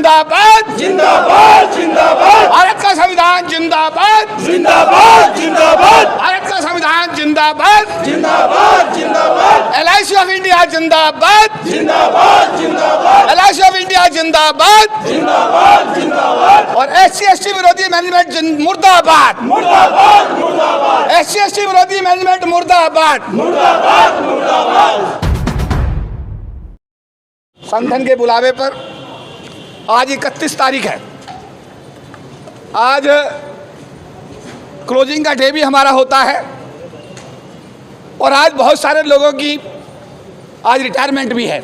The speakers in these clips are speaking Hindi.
जिंदाबाद जिंदाबाद जिंदाबाद भारत का संविधान जिंदाबाद जिंदाबाद जिंदाबाद भारत का संविधान जिंदाबाद जिंदाबाद जिंदाबाद LIC ऑफ इंडिया जिंदाबाद जिंदाबाद जिंदाबाद LIC ऑफ इंडिया जिंदाबाद जिंदाबाद जिंदाबाद और SC/ST विरोधी मैनेजमेंट मुर्दाबाद मुर्दाबाद मुर्दाबाद SC/ST विरोधी मैनेजमेंट मुर्दाबाद मुर्दाबाद मुर्दाबाद। संगठन के बुलावे पर आज 31 तारीख है। आज क्लोजिंग का डे भी हमारा होता है और आज बहुत सारे लोगों की आज रिटायरमेंट भी है।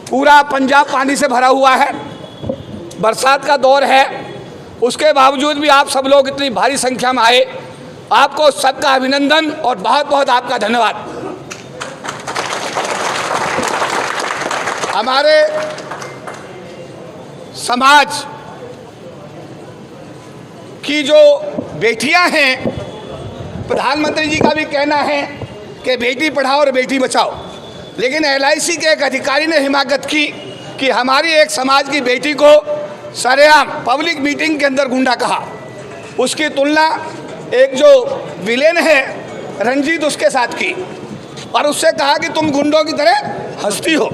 पूरा पंजाब पानी से भरा हुआ है, बरसात का दौर है, उसके बावजूद भी आप सब लोग इतनी भारी संख्या में आए। आपको सबका अभिनंदन और बहुत बहुत आपका धन्यवाद। हमारे समाज की जो बेटियां हैं, प्रधानमंत्री जी का भी कहना है कि बेटी पढ़ाओ और बेटी बचाओ, लेकिन LIC के एक अधिकारी ने हिमाकत की कि हमारी एक समाज की बेटी को सरेआम पब्लिक मीटिंग के अंदर गुंडा कहा। उसकी तुलना एक जो विलेन है रंजीत उसके साथ की और उससे कहा कि तुम गुंडों की तरह हंसती हो।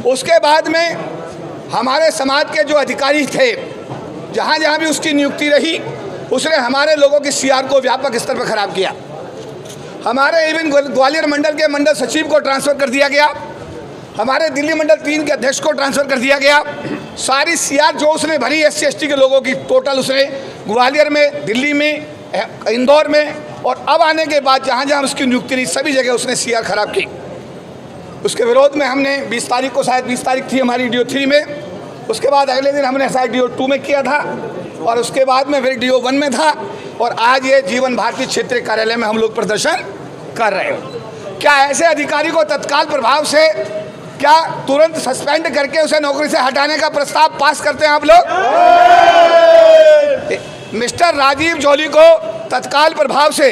उसके बाद में हमारे समाज के जो अधिकारी थे, जहाँ जहाँ भी उसकी नियुक्ति रही, उसने हमारे लोगों की CR को व्यापक स्तर पर खराब किया। हमारे इवन ग्वालियर मंडल के मंडल सचिव को ट्रांसफ़र कर दिया गया, हमारे दिल्ली मंडल 3 के अध्यक्ष को ट्रांसफ़र कर दिया गया। सारी CR जो उसने भरी SC/ST के लोगों की टोटल उसने ग्वालियर में, दिल्ली में, इंदौर में और अब आने के बाद जहाँ जहाँ उसकी नियुक्ति रही सभी जगह उसने CR खराब की। उसके विरोध में हमने 20 तारीख को, शायद 20 तारीख थी हमारी DO3 में, उसके बाद अगले दिन हमने शायद DO2 में किया था और उसके बाद में फिर DO1 में था और आज ये जीवन भारती क्षेत्रीय कार्यालय में हम लोग प्रदर्शन कर रहे हैं। क्या ऐसे अधिकारी को तत्काल प्रभाव से क्या तुरंत सस्पेंड करके उसे नौकरी से हटाने का प्रस्ताव पास करते हैं आप लोग? मिस्टर राजीव जौहरी को तत्काल प्रभाव से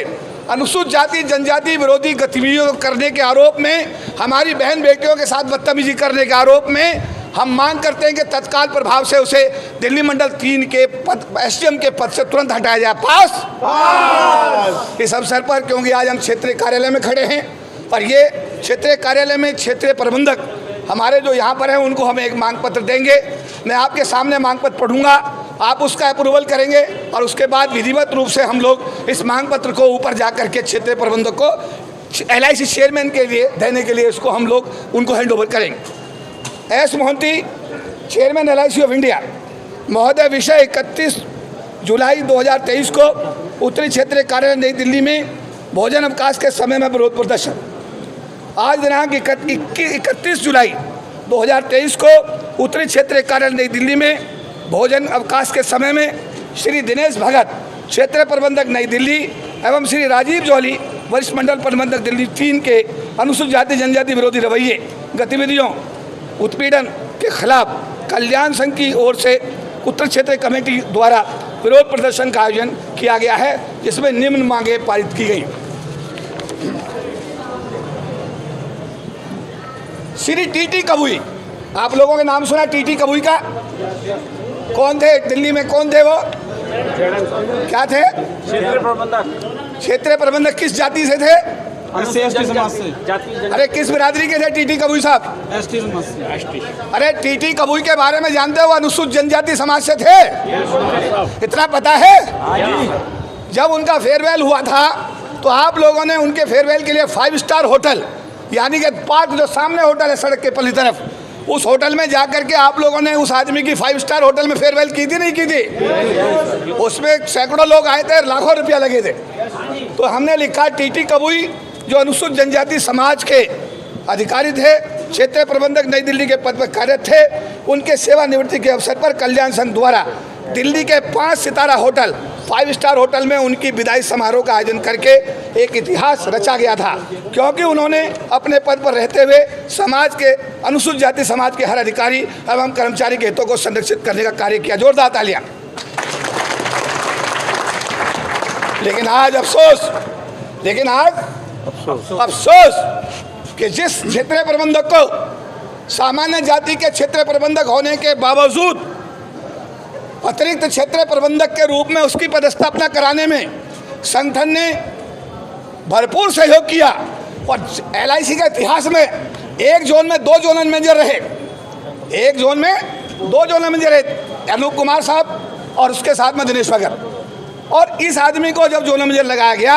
अनुसूचित जाति जनजाति विरोधी गतिविधियों करने के आरोप में, हमारी बहन बेटियों के साथ बदतमीजी करने के आरोप में हम मांग करते हैं कि तत्काल प्रभाव से उसे दिल्ली मंडल 3 के पद, SDM के पद से तुरंत हटाया जाए। पास इस अवसर पर, क्योंकि आज हम क्षेत्रीय कार्यालय में खड़े हैं और ये क्षेत्रीय कार्यालय में क्षेत्रीय प्रबंधक हमारे जो यहाँ पर हैं उनको हम एक मांग पत्र देंगे। मैं आपके सामने मांग पत्र पढ़ूंगा, आप उसका अप्रूवल करेंगे और उसके बाद विधिवत रूप से हम लोग इस मांग पत्र को ऊपर जा करके क्षेत्रीय प्रबंधक को LIC चेयरमैन के लिए देने के लिए इसको हम लोग उनको हैंड ओवर करेंगे। S Mohanty, chairman LIC of India महोदय, विषय 31 जुलाई 2023 को उत्तरी क्षेत्रीय कार्यालय नई दिल्ली में भोजन अवकाश के समय में विरोध प्रदर्शन। आज दिनांक 31 जुलाई 2023 को उत्तरी क्षेत्रीय कार्यालय नई दिल्ली में भोजन अवकाश के समय में श्री दिनेश भगत, क्षेत्रीय प्रबंधक नई दिल्ली एवं श्री राजीव जौहरी, वरिष्ठ मंडल प्रबंधक दिल्ली 3 के अनुसूचित जाति जनजाति विरोधी रवैये गतिविधियों उत्पीड़न के खिलाफ कल्याण संघ की ओर से उत्तर क्षेत्रीय कमेटी द्वारा विरोध प्रदर्शन का आयोजन किया गया है, जिसमें निम्न मांगें पारित की गई। श्री TT कबुई, आप लोगों के नाम सुना TT कबुई का? कौन थे दिल्ली में, कौन थे वो? क्या थे? क्षेत्रीय प्रबंधक किस जाति से थे? SC/ST समाज से। अरे किस बिरादरी के थे TT कबुई साहब? ST समाज से। अरे TT कबुई के बारे में जानते हो? अनुसूचित जनजाति समाज से थे, इतना पता है? जब उनका फेयरवेल हुआ था तो आप लोगों ने उनके फेयरवेल के लिए 5 स्टार होटल, यानी कि पार्क जो सामने होटल है सड़क के पल्ली तरफ, उस होटल में जाकर के आप लोगों ने उस आदमी की 5 स्टार होटल में फेयरवेल की थी, नहीं की थी? उसमें सैकड़ों लोग आए थे, लाखों रुपया लगे थे। तो हमने लिखा TT कबुई जो अनुसूचित जनजाति समाज के अधिकारी थे, क्षेत्रीय प्रबंधक नई दिल्ली के पद पर कार्यरत थे, उनके सेवानिवृत्ति के अवसर पर कल्याण संघ द्वारा दिल्ली के 5 सितारा होटल 5 स्टार होटल में उनकी विदाई समारोह का आयोजन करके एक इतिहास रचा गया था, क्योंकि उन्होंने अपने पद पर रहते हुए समाज के अनुसूचित जाति समाज के हर अधिकारी एवं कर्मचारी के हितों को संरक्षित करने का कार्य किया। जोरदार तालियां। लेकिन आज अफसोस कि जिस क्षेत्रीय प्रबंधक को सामान्य जाति के क्षेत्र प्रबंधक होने के बावजूद अतिरिक्त क्षेत्र प्रबंधक के रूप में उसकी पदस्थापना कराने में संगठन ने भरपूर सहयोग किया। और LIC के इतिहास में एक जोन में 2 जोनल मैनेजर रहे, एक जोन में 2 जोनल मैनेजर रहे, अनूप कुमार साहब और उसके साथ में दिनेश भगत। और इस आदमी को जब जोनल मैनेजर लगाया गया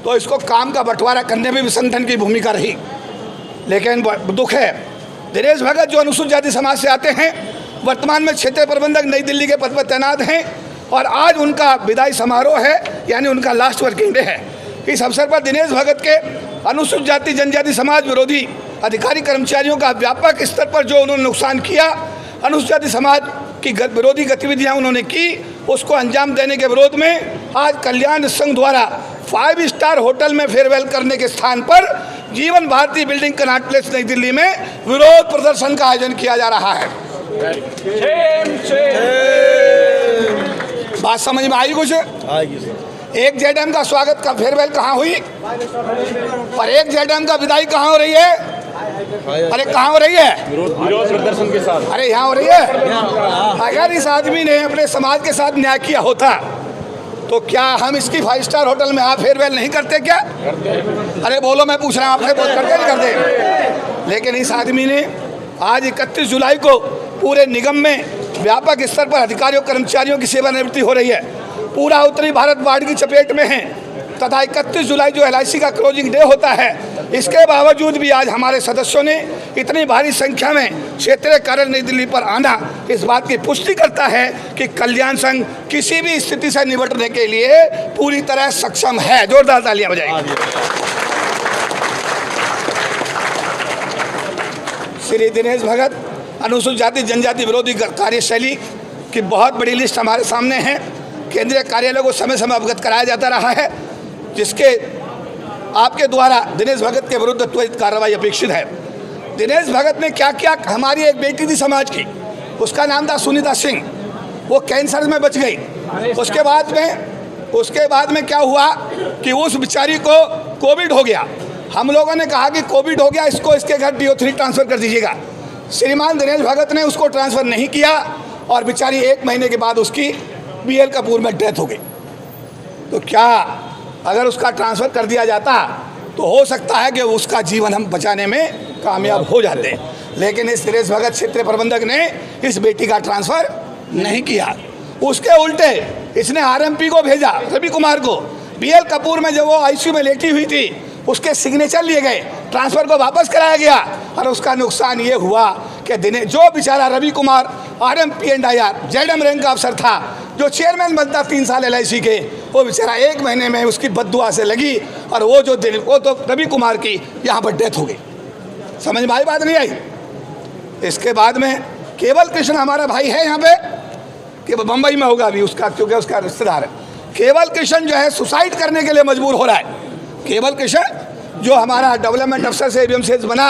तो इसको काम का बंटवारा करने में भी संगठन की भूमिका रही। लेकिन दुख है, दिनेश भगत जो अनुसूचित जाति समाज से आते हैं, वर्तमान में क्षेत्र प्रबंधक नई दिल्ली के पद पर तैनात हैं और आज उनका विदाई समारोह है, यानी उनका लास्ट वर्किंग डे है। इस अवसर पर दिनेश भगत के अनुसूचित जाति जनजाति समाज विरोधी अधिकारी कर्मचारियों का व्यापक स्तर पर जो उन्होंने नुकसान किया, अनुसूचित जाति समाज की विरोधी गतिविधियां उन्होंने की, उसको अंजाम देने के विरोध में आज कल्याण संघ द्वारा 5 स्टार होटल में फेयरवेल करने के स्थान पर जीवन भारती बिल्डिंग कनॉट प्लेस नई दिल्ली में विरोध प्रदर्शन का आयोजन किया जा रहा है। बात समझ में आई कुछ? एक जेडएम का स्वागत का फेयरवेल कहाँ हुई और एक जेडएम का विदाई कहाँ हो रही है? अरे कहाँ हो रही है? विरोध प्रदर्शन के साथ। अरे यहाँ हो रही है। अगर इस आदमी ने अपने समाज के साथ न्याय किया होता तो क्या हम इसकी 5 स्टार होटल में फेयरवेल नहीं करते क्या? अरे बोलो, मैं पूछ रहा हूँ आपसे, बोल करते नहीं करते? लेकिन इस आदमी ने आज 31 जुलाई को पूरे निगम में व्यापक स्तर पर अधिकारियों कर्मचारियों की सेवानिवृत्ति हो रही है, पूरा उत्तरी भारत बाढ़ की चपेट में है तथा 31 जुलाई जो LIC का क्लोजिंग डे होता है, इसके बावजूद भी आज हमारे सदस्यों ने इतनी भारी संख्या में क्षेत्रीय कार्यालय नई दिल्ली पर आना इस बात की पुष्टि करता है कि कल्याण संघ किसी भी स्थिति से निपटने के लिए पूरी तरह सक्षम है। जोरदार तालियां बजाएं। श्री दिनेश भगत अनुसूचित जाति जनजाति विरोधी कार्यशैली की बहुत बड़ी लिस्ट हमारे सामने है। केंद्रीय कार्यालय को समय समय अवगत कराया जाता रहा है, जिसके आपके द्वारा दिनेश भगत के विरुद्ध त्वरित कार्रवाई अपेक्षित है। दिनेश भगत ने क्या किया? हमारी एक बेटी थी समाज की, उसका नाम था सुनीता सिंह, वो कैंसर में बच गई। उसके बाद में क्या हुआ कि उस बेचारी को कोविड हो गया। हम लोगों ने कहा कि कोविड हो गया, इसको इसके घर DO3 ट्रांसफ़र कर दीजिएगा। श्रीमान दिनेश भगत ने उसको ट्रांसफ़र नहीं किया और बेचारी 1 महीने के बाद उसकी BL कपूर में डेथ हो गई। तो क्या अगर उसका ट्रांसफ़र कर दिया जाता तो हो सकता है कि उसका जीवन हम बचाने में कामयाब हो जाते, लेकिन इस दिनेश भगत क्षेत्र प्रबंधक ने इस बेटी का ट्रांसफ़र नहीं किया। उसके उल्टे इसने RMP को भेजा, रवि कुमार को। BL कपूर में जब वो ICU में लेटी हुई थी, उसके सिग्नेचर लिए गए, ट्रांसफ़र को वापस कराया गया और उसका नुकसान ये हुआ कि जो बेचारा Ravi Kumar RMP&IR ZM rank का अफसर था, जो चेयरमैन बनता 3 साल LIC के, वो बेचारा 1 महीने में उसकी बद्दुआ से लगी और वो तो रवि कुमार की यहाँ पर डेथ हो गई। समझ में आई बात नहीं आई? इसके बाद में केवल कृष्ण हमारा भाई है यहाँ पे, कि बम्बई में होगा अभी उसका, क्योंकि उसका रिश्तेदार है। केवल कृष्ण जो है सुसाइड करने के लिए मजबूर हो रहा है। केवल कृष्ण जो हमारा डेवलपमेंट अफसर से ABM बना,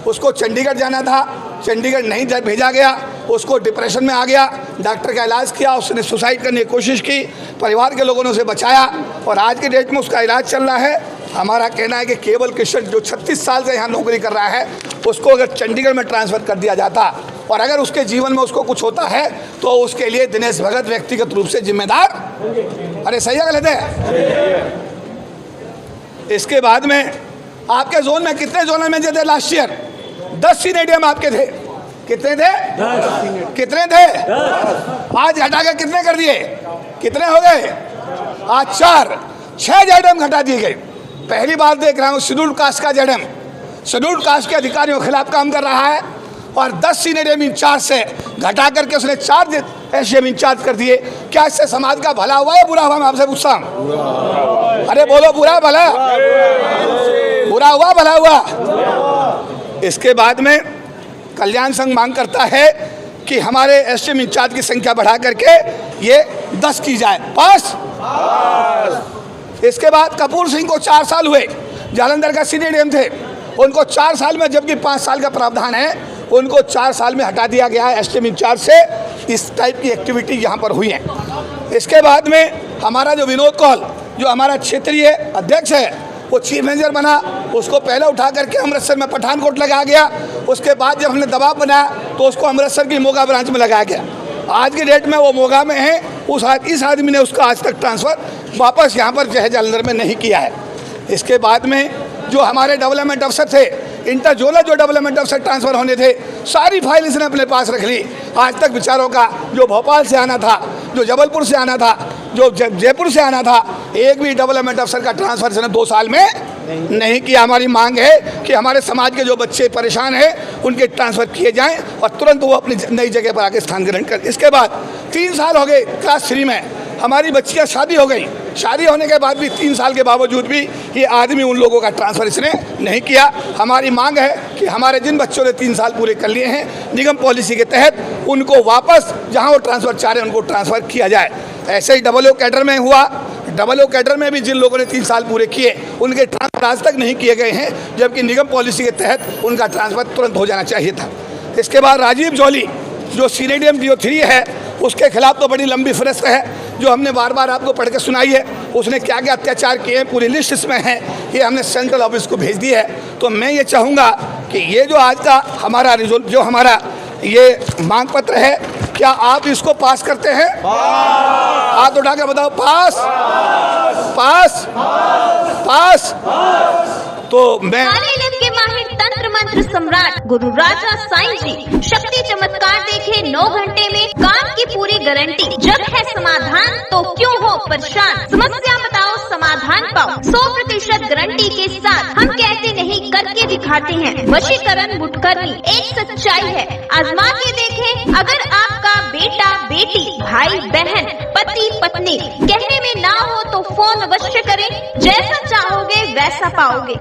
उसको चंडीगढ़ जाना था, चंडीगढ़ नहीं भेजा गया, उसको डिप्रेशन में आ गया, डॉक्टर का इलाज किया, उसने सुसाइड करने की कोशिश की, परिवार के लोगों ने उसे बचाया और आज के डेट में उसका इलाज चल रहा है। हमारा कहना है कि केवल कृष्ण जो 36 साल से यहाँ नौकरी कर रहा है, उसको अगर चंडीगढ़ में ट्रांसफ़र कर दिया जाता और अगर उसके जीवन में उसको कुछ होता है तो उसके लिए दिनेश भगत व्यक्तिगत रूप से जिम्मेदार। अरे सही है गलत है? इसके बाद में आपके जोन में कितने जोनल मैनेजर थे लास्ट ईयर? 10 सीनेडियम आपके थे। कितने थे? 10। कितने थे? 10। आज घटा के कितने कर दिए? कितने हो गए? आज 4। 6 जेडएम घटा दिए गए। पहली बार देख रहा हूँ शेड्यूल्ड कास्ट का जेडएम शेड्यूल्ड कास्ट के अधिकारियों के खिलाफ काम कर रहा है और 10 सीनियर इंचार्ज से घटा करके उसने 4 SDM इंचार्ज कर दिए। क्या इससे समाज का भला हुआ या बुरा हुआ? मैं आपसे पूछता हूँ। अरे बोलो, बुरा भला? बुरा हुआ भला हुआ? इसके बाद में कल्याण संघ मांग करता है कि हमारे SDM इंचार्ज की संख्या बढ़ा करके ये 10 की जाए। पास। इसके बाद कपूर सिंह को 4 साल हुए, जालंधर का सीनियर DM थे, उनको 4 साल में, जबकि 5 साल का प्रावधान है, उनको 4 साल में हटा दिया गया है SDM इंचार्ज से। इस टाइप की एक्टिविटी यहाँ पर हुई है। इसके बाद में हमारा जो विनोद कौल, जो हमारा क्षेत्रीय अध्यक्ष है, वो चीफ मैनेजर बना उसको पहले उठा करके अमृतसर में पठानकोट लगाया गया। उसके बाद जब हमने दबाव बनाया तो उसको अमृतसर की मोगा ब्रांच में लगाया गया। आज की डेट में वो मोगा में है। इस आदमी ने उसका आज तक ट्रांसफ़र वापस यहाँ पर जय जालंधर में नहीं किया है। इसके बाद में जो हमारे डेवलपमेंट अफसर थे, इंटरजोनल जो डेवलपमेंट अफसर ट्रांसफ़र होने थे, सारी फाइल इसने अपने पास रख ली। आज तक बेचारों का जो भोपाल से आना था, जो जबलपुर से आना था, जो जयपुर से आना था, एक भी डेवलपमेंट अफसर का ट्रांसफ़र इसने 2 साल में नहीं किया। हमारी मांग है कि हमारे समाज के जो बच्चे परेशान हैं उनके ट्रांसफ़र किए जाएं और तुरंत वो अपनी नई जगह पर आके स्थान ग्रहण करें। इसके बाद 3 साल हो गए, क्लास 3 में हमारी बच्चियाँ शादी हो गई। शादी होने के बाद भी 3 साल के बावजूद भी ये आदमी उन लोगों का ट्रांसफ़र इसने नहीं किया। हमारी मांग है कि हमारे जिन बच्चों ने 3 साल पूरे कर लिए हैं निगम पॉलिसी के तहत, उनको वापस जहाँ वो ट्रांसफ़र चाह रहे हैं उनको ट्रांसफ़र किया जाए। ऐसे ही डबल ओ कैडर में हुआ। डबल ओ कैडर में भी जिन लोगों ने 3 साल पूरे किए उनके ट्रांसफ़र आज तक नहीं किए गए हैं, जबकि निगम पॉलिसी के तहत उनका ट्रांसफ़र तुरंत हो जाना चाहिए था। इसके बाद राजीव जौली जो सीनेडियम DO3 है, उसके खिलाफ तो बड़ी लंबी फहरिस्त है जो हमने बार बार आपको पढ़ के सुनाई है। उसने क्या क्या अत्याचार किए हैं पूरी लिस्ट इसमें है। ये हमने सेंट्रल ऑफिस को भेज दी है। तो मैं ये चाहूँगा कि ये जो आज का हमारा जो हमारा ये मांग पत्र है, क्या आप इसको पास करते हैं? हाथ उठा के बताओ, पास पास पास। तो मैं के माहिर तंत्र मंत्र सम्राट गुरु राजा साईं जी शक्ति चमत्कार देखे 9 घंटे में काम की पूरी गारंटी। जब है समाधान तो क्यों हो परेशान, समस्या बताओ समाधान पाओ। 100% गारंटी के साथ हम कहते नहीं करके दिखाते हैं। वशीकरण मुटकरनी एक सच्चाई है, आजमा के देखें। अगर आपका बेटा बेटी भाई बहन पति पत्नी कहने में ना हो तो फोन अवश्य करें। जैसा चाहोगे वैसा पाओगे।